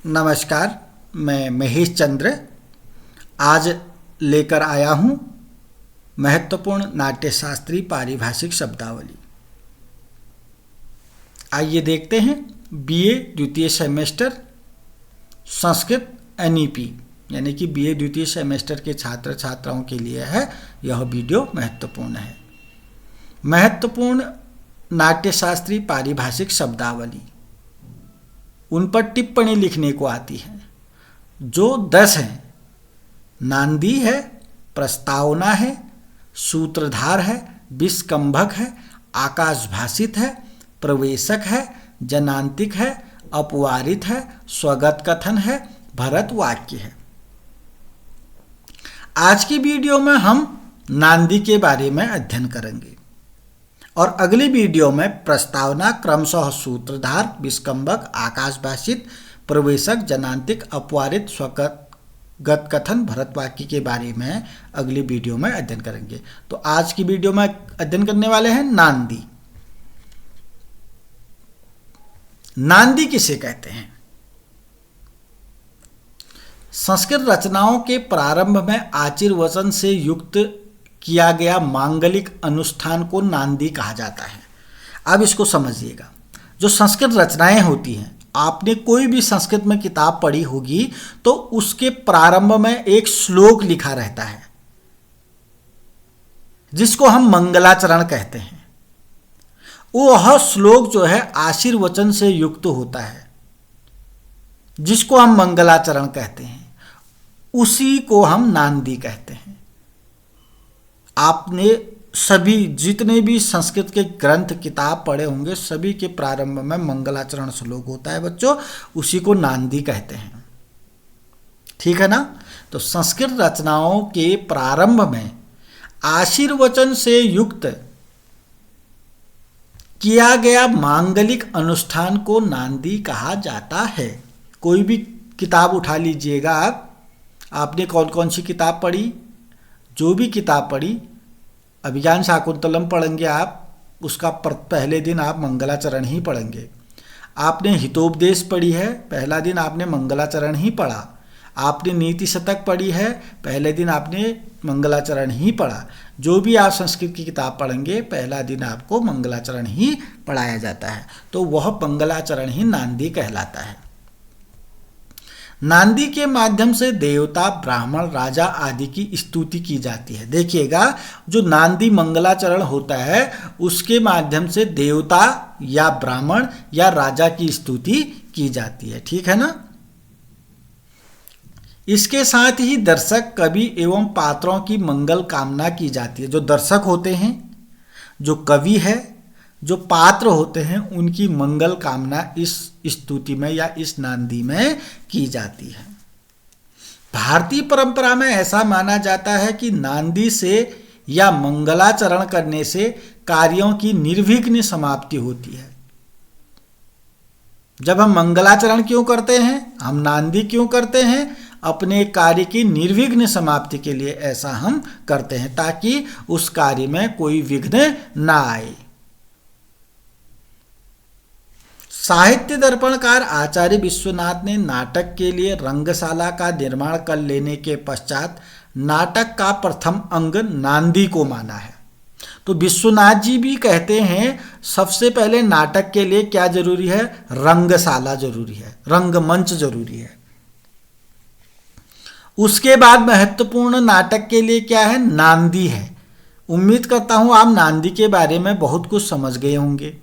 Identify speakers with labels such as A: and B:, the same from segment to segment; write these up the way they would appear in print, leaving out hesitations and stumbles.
A: नमस्कार, मैं महेश चंद्र आज लेकर आया हूँ महत्वपूर्ण नाट्यशास्त्री पारिभाषिक शब्दावली। आइए देखते हैं। बीए द्वितीय सेमेस्टर संस्कृत एनईपी यानी कि बीए द्वितीय सेमेस्टर के छात्र छात्राओं के लिए है यह वीडियो महत्वपूर्ण है। महत्वपूर्ण नाट्यशास्त्री पारिभाषिक शब्दावली, उन पर टिप्पणी लिखने को आती है जो 10 हैं। नांदी है, प्रस्तावना है, सूत्रधार है, विस्कंभक है, आकाशभाषित है, प्रवेशक है, जनांतिक है, अपवारित है, स्वगत कथन है, भरत वाक्य है। आज की वीडियो में हम नांदी के बारे में अध्ययन करेंगे और अगली वीडियो में प्रस्तावना, क्रमशः सूत्रधार, विस्कंभक, आकाशभाषित, प्रवेशक, जनांतिक, अपवारित, स्वगत कथन, भरत वाक्य के बारे में अगली वीडियो में अध्ययन करेंगे। तो आज की वीडियो में अध्ययन करने वाले हैं नांदी। नांदी किसे कहते हैं? संस्कृत रचनाओं के प्रारंभ में आशीर्वचन से युक्त किया गया मांगलिक अनुष्ठान को नांदी कहा जाता है। अब इसको समझिएगा। जो संस्कृत रचनाएं होती हैं, आपने कोई भी संस्कृत में किताब पढ़ी होगी तो उसके प्रारंभ में एक श्लोक लिखा रहता है जिसको हम मंगलाचरण कहते हैं। वह श्लोक जो है आशीर्वचन से युक्त होता है जिसको हम मंगलाचरण कहते हैं, उसी को हम नांदी कहते हैं। आपने सभी जितने भी संस्कृत के ग्रंथ किताब पढ़े होंगे, सभी के प्रारंभ में मंगलाचरण श्लोक होता है बच्चों, उसी को नांदी कहते हैं। ठीक है ना? तो संस्कृत रचनाओं के प्रारंभ में आशीर्वचन से युक्त किया गया मांगलिक अनुष्ठान को नांदी कहा जाता है। कोई भी किताब उठा लीजिएगा आपने कौन कौन सी किताब पढ़ी, जो भी किताब पढ़ी, अभिज्ञान शाकुंतलम पढ़ेंगे आप, उसका पहले दिन आप मंगलाचरण ही पढ़ेंगे। आपने हितोपदेश पढ़ी है, पहला दिन आपने मंगलाचरण ही पढ़ा। आपने नीति शतक पढ़ी है, पहले दिन आपने मंगलाचरण ही पढ़ा। जो भी आप संस्कृत की किताब पढ़ेंगे, पहला दिन आपको मंगलाचरण ही पढ़ाया जाता है, तो वह मंगलाचरण ही नांदी कहलाता है। नांदी के माध्यम से देवता, ब्राह्मण, राजा आदि की स्तुति की जाती है। देखिएगा, जो नांदी मंगलाचरण होता है उसके माध्यम से देवता या ब्राह्मण या राजा की स्तुति की जाती है। ठीक है ना? इसके साथ ही दर्शक, कवि एवं पात्रों की मंगल कामना की जाती है। जो दर्शक होते हैं, जो कवि है, जो पात्र होते हैं, उनकी मंगल कामना इस स्तुति में या इस नांदी में की जाती है। भारतीय परंपरा में ऐसा माना जाता है कि नांदी से या मंगलाचरण करने से कार्यों की निर्विघ्न समाप्ति होती है। जब हम मंगलाचरण क्यों करते हैं, हम नांदी क्यों करते हैं? अपने कार्य की निर्विघ्न समाप्ति के लिए ऐसा हम करते हैं, ताकि उस कार्य में कोई विघ्न ना आए। साहित्य दर्पणकार आचार्य विश्वनाथ ने नाटक के लिए रंगशाला का निर्माण कर लेने के पश्चात नाटक का प्रथम अंग नांदी को माना है। तो विश्वनाथ जी भी कहते हैं सबसे पहले नाटक के लिए क्या जरूरी है? रंगशाला जरूरी है, रंगमंच जरूरी है। उसके बाद महत्वपूर्ण नाटक के लिए क्या है? नांदी है। उम्मीद करता हूं आप नांदी के बारे में बहुत कुछ समझ गए होंगे।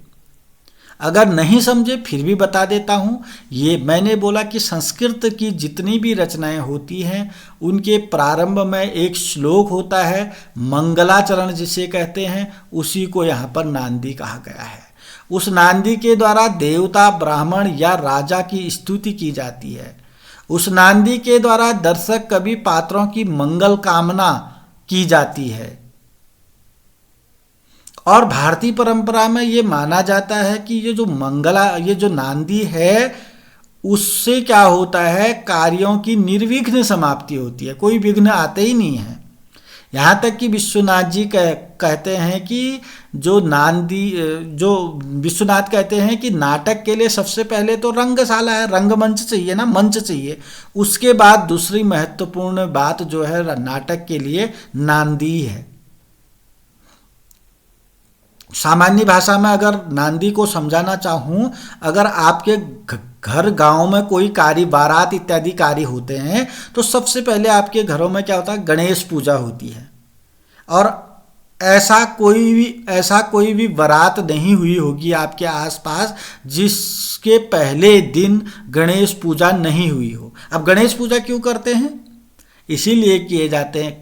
A: अगर नहीं समझे फिर भी बता देता हूँ। ये मैंने बोला कि संस्कृत की जितनी भी रचनाएं होती हैं उनके प्रारंभ में एक श्लोक होता है, मंगलाचरण जिसे कहते हैं, उसी को यहाँ पर नांदी कहा गया है। उस नांदी के द्वारा देवता, ब्राह्मण या राजा की स्तुति की जाती है। उस नांदी के द्वारा दर्शक, कवि, पात्रों की मंगल कामना की जाती है। और भारतीय परंपरा में ये माना जाता है कि ये जो नांदी है उससे क्या होता है? कार्यों की निर्विघ्न समाप्ति होती है, कोई विघ्न आते ही नहीं है। यहाँ तक कि विश्वनाथ जी कहते हैं कि जो विश्वनाथ कहते हैं कि नाटक के लिए सबसे पहले तो रंगशाला है, रंगमंच चाहिए ना, मंच चाहिए। उसके बाद दूसरी महत्वपूर्ण बात जो है नाटक के लिए नांदी है। सामान्य भाषा में अगर नांदी को समझाना चाहूँ, अगर आपके घर गांव में कोई कार्य, बारात इत्यादि कार्य होते हैं तो सबसे पहले आपके घरों में क्या होता है, गणेश पूजा होती है। और ऐसा कोई भी बारात नहीं हुई होगी आपके आसपास जिसके पहले दिन गणेश पूजा नहीं हुई हो। अब गणेश पूजा क्यों करते हैं? इसीलिए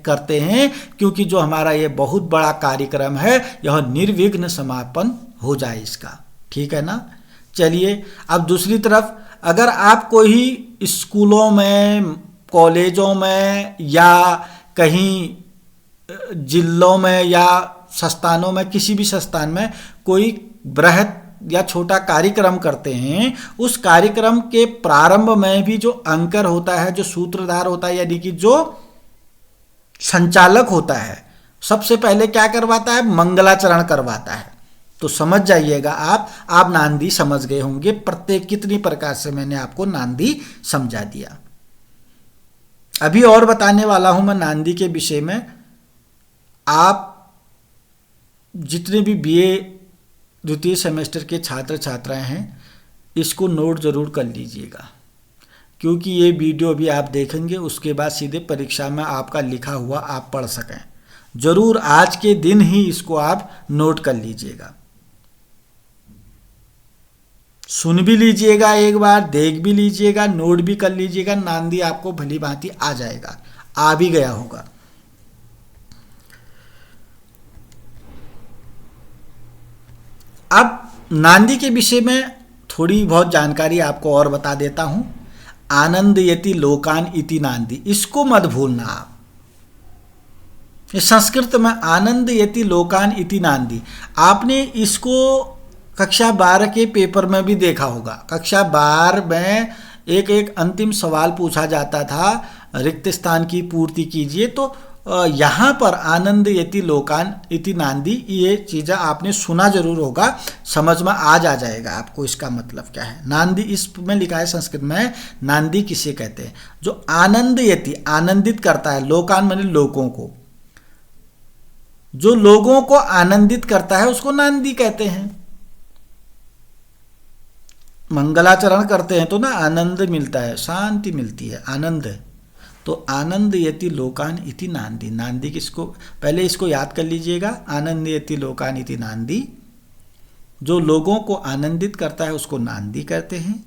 A: करते हैं क्योंकि जो हमारा ये बहुत बड़ा कार्यक्रम है यह निर्विघ्न समापन हो जाए इसका। ठीक है ना। चलिए अब दूसरी तरफ, अगर आप कोई स्कूलों में, कॉलेजों में या कहीं जिलों में या संस्थानों में, किसी भी संस्थान में कोई बृहत या छोटा कार्यक्रम करते हैं, उस कार्यक्रम के प्रारंभ में भी जो अंकर होता है, जो सूत्रधार होता है, यानी कि जो संचालक होता है, सबसे पहले क्या करवाता है, मंगलाचरण करवाता है। तो समझ जाइएगा आप नांदी समझ गए होंगे। प्रत्येक कितनी प्रकार से मैंने आपको नांदी समझा दिया। अभी और बताने वाला हूं मैं नांदी के विषय में। आप जितने भी बीए द्वितीय सेमेस्टर के छात्र छात्राएं हैं, इसको नोट ज़रूर कर लीजिएगा, क्योंकि ये वीडियो भी आप देखेंगे उसके बाद सीधे परीक्षा में आपका लिखा हुआ आप पढ़ सकें। ज़रूर आज के दिन ही इसको आप नोट कर लीजिएगा, सुन भी लीजिएगा, एक बार देख भी लीजिएगा, नोट भी कर लीजिएगा। नांदी आपको भली भांति आ जाएगा, आ भी गया होगा। अब नांदी के विषय में थोड़ी बहुत जानकारी आपको और बता देता हूं। आनंदयति लोकान इति नांदी, इसको मत भूलना आप। ये संस्कृत में आनंदयति लोकान इति नांदी, आपने इसको कक्षा 12 के पेपर में भी देखा होगा। कक्षा 12 में एक अंतिम सवाल पूछा जाता था, रिक्त स्थान की पूर्ति कीजिए। तो यहाँ पर आनंदयति लोकान इति नांदी, ये चीज़ें आपने सुना जरूर होगा, समझ में आ जाएगा आपको इसका मतलब क्या है। नांदी इसमें लिखा है संस्कृत में, नांदी किसे कहते हैं? जो आनंदयति, आनंदित करता है, लोकान माने लोगों को, जो लोगों को आनंदित करता है उसको नांदी कहते हैं। मंगलाचरण करते हैं तो ना आनंद मिलता है, शांति मिलती है, आनंद है। तो आनंदयति लोकान इति नांदी, नांदी किसको, पहले इसको याद कर लीजिएगा। आनंदयति लोकान इति नांदी, जो लोगों को आनंदित करता है उसको नांदी कहते हैं।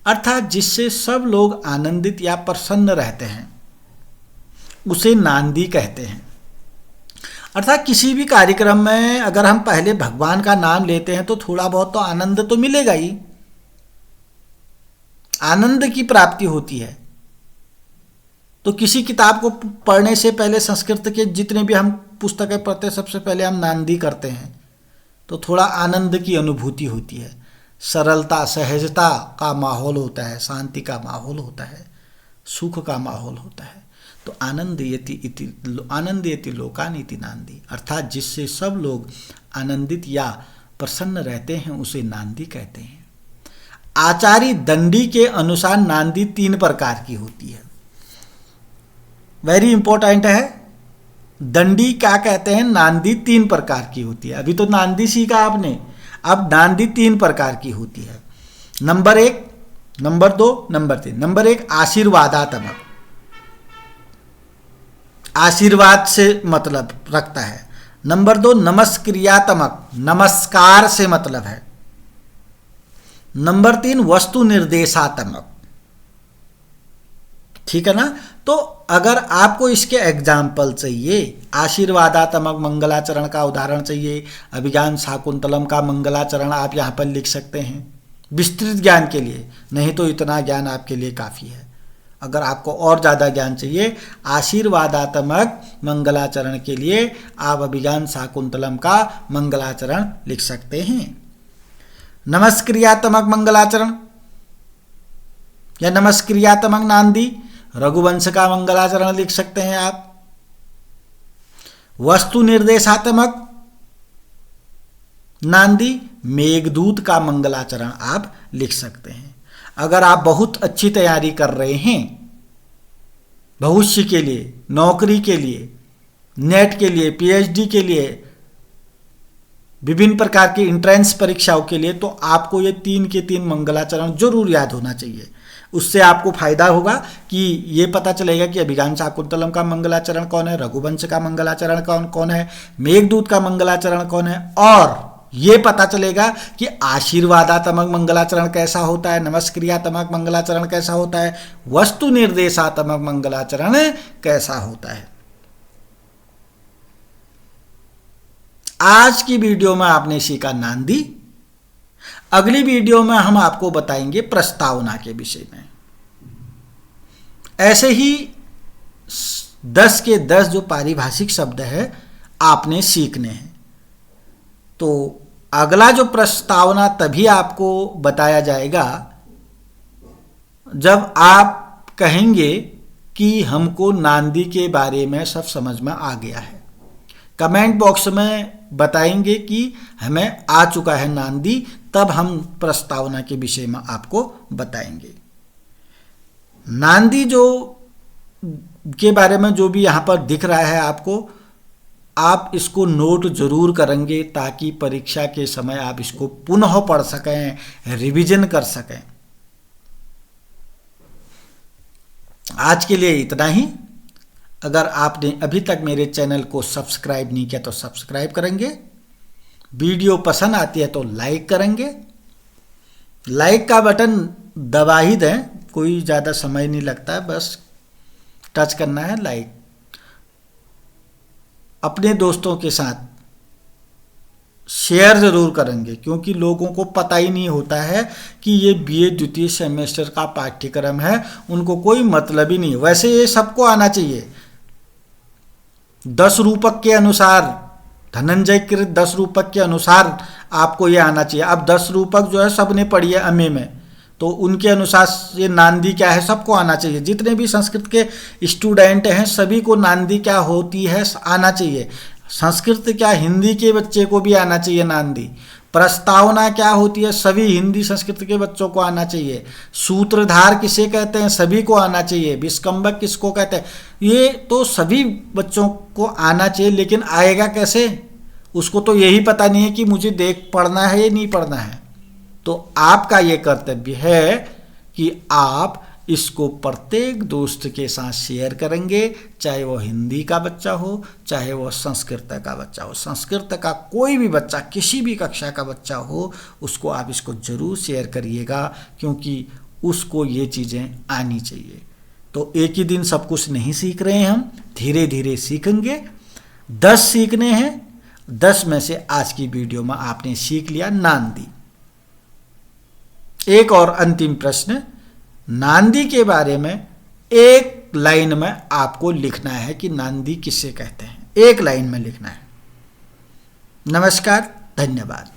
A: अर्थात जिससे सब लोग आनंदित या प्रसन्न रहते हैं उसे नांदी कहते हैं। अर्थात किसी भी कार्यक्रम में अगर हम पहले भगवान का नाम लेते हैं तो थोड़ा बहुत तो आनंद तो मिलेगा ही, आनंद की प्राप्ति होती है। तो किसी किताब को पढ़ने से पहले संस्कृत के जितने भी हम पुस्तकें पढ़ते हैं सबसे पहले हम नांदी करते हैं, तो थोड़ा आनंद की अनुभूति होती है, सरलता सहजता का माहौल होता है, शांति का माहौल होता है, सुख का माहौल होता है। तो आनंदयति लोकान इति नांदी, अर्थात जिससे सब लोग आनंदित या प्रसन्न रहते हैं उसे नांदी कहते हैं। आचार्य दंडी के अनुसार नांदी 3 प्रकार की होती है। वेरी इंपॉर्टेंट है, दंडी क्या कहते हैं, नांदी 3 प्रकार की होती है। अभी तो नांदी सीखा आपने, अब नांदी 3 प्रकार की होती है। Number 1, number 2, number 3। नंबर 1 आशीर्वादात्मक, आशीर्वाद से मतलब रखता है। नंबर 2 नमस्क्रियात्मक, नमस्कार से मतलब है। नंबर 3 वस्तु निर्देशात्मक। ठीक है ना। तो अगर आपको इसके एग्जाम्पल चाहिए, आशीर्वादात्मक मंगलाचरण का उदाहरण चाहिए, अभिज्ञान शाकुंतलम का मंगलाचरण आप यहाँ पर लिख सकते हैं विस्तृत ज्ञान के लिए, नहीं तो इतना ज्ञान आपके लिए काफ़ी है। अगर आपको और ज़्यादा ज्ञान चाहिए आशीर्वादात्मक मंगलाचरण के लिए, आप अभिज्ञान शाकुंतलम का मंगलाचरण लिख सकते हैं। नमस्क्रियात्मक मंगलाचरण या नमस्क्रियात्मक नांदी, रघुवंश का मंगलाचरण लिख सकते हैं आप। वस्तु निर्देशात्मक नांदी मेघदूत का मंगलाचरण आप लिख सकते हैं। अगर आप बहुत अच्छी तैयारी कर रहे हैं भविष्य के लिए, नौकरी के लिए, नेट के लिए, पीएचडी के लिए, विभिन्न प्रकार की एंट्रेंस परीक्षाओं के लिए, तो आपको ये 3 के 3 मंगलाचरण जरूर याद होना चाहिए। उससे आपको फायदा होगा कि ये पता चलेगा कि अभिज्ञान शाकुंतलम का मंगलाचरण कौन है, रघुवंश का मंगलाचरण कौन है, मेघदूत का मंगलाचरण कौन है, और ये पता चलेगा कि आशीर्वादात्मक मंगलाचरण कैसा होता है, नमस्क्रियात्मक मंगलाचरण कैसा होता है, वस्तु निर्देशात्मक मंगलाचरण कैसा होता है। आज की वीडियो में आपने सीखा नांदी। अगली वीडियो में हम आपको बताएंगे प्रस्तावना के विषय में। ऐसे ही 10 के 10 जो पारिभाषिक शब्द है आपने सीखने हैं। तो अगला जो प्रस्तावना तभी आपको बताया जाएगा जब आप कहेंगे कि हमको नांदी के बारे में सब समझ में आ गया है। कमेंट बॉक्स में बताएंगे कि हमें आ चुका है नांदी, तब हम प्रस्तावना के विषय में आपको बताएंगे। नांदी जो के बारे में जो भी यहाँ पर दिख रहा है आपको, आप इसको नोट जरूर करेंगे ताकि परीक्षा के समय आप इसको पुनः पढ़ सकें, रिवीजन कर सकें। आज के लिए इतना ही। अगर आपने अभी तक मेरे चैनल को सब्सक्राइब नहीं किया तो सब्सक्राइब करेंगे। वीडियो पसंद आती है तो लाइक करेंगे। लाइक का बटन दबा ही दें, कोई ज़्यादा समय नहीं लगता है, बस टच करना है लाइक। अपने दोस्तों के साथ शेयर ज़रूर करेंगे क्योंकि लोगों को पता ही नहीं होता है कि ये बीए द्वितीय सेमेस्टर का पाठ्यक्रम है, उनको कोई मतलब ही नहीं। वैसे ये सबको आना चाहिए। 10 रूपक के अनुसार, धनंजय कृत 10 रूपक के अनुसार आपको ये आना चाहिए। अब 10 रूपक जो है सबने पढ़ी है अमे में, तो उनके अनुसार ये नांदी क्या है सबको आना चाहिए। जितने भी संस्कृत के स्टूडेंट हैं सभी को नांदी क्या होती है आना चाहिए। संस्कृत क्या हिंदी के बच्चे को भी आना चाहिए नांदी। प्रस्तावना क्या होती है सभी हिंदी संस्कृत के बच्चों को आना चाहिए। सूत्रधार किसे कहते हैं सभी को आना चाहिए। विस्कंबक किसको कहते हैं ये तो सभी बच्चों को आना चाहिए। लेकिन आएगा कैसे, उसको तो यही पता नहीं है कि मुझे देख पढ़ना है या नहीं पढ़ना है। तो आपका ये कर्तव्य है कि आप इसको प्रत्येक दोस्त के साथ शेयर करेंगे, चाहे वो हिंदी का बच्चा हो, चाहे वो संस्कृत का बच्चा हो। संस्कृत का कोई भी बच्चा, किसी भी कक्षा का बच्चा हो, उसको आप इसको ज़रूर शेयर करिएगा क्योंकि उसको ये चीज़ें आनी चाहिए। तो एक ही दिन सब कुछ नहीं सीख रहे हैं हम, धीरे धीरे सीखेंगे। 10 सीखने हैं, 10 में से आज की वीडियो में आपने सीख लिया नांदी। एक और अंतिम प्रश्न, नांदी के बारे में एक लाइन में आपको लिखना है कि नांदी किसे कहते हैं। एक लाइन में लिखना है। नमस्कार, धन्यवाद।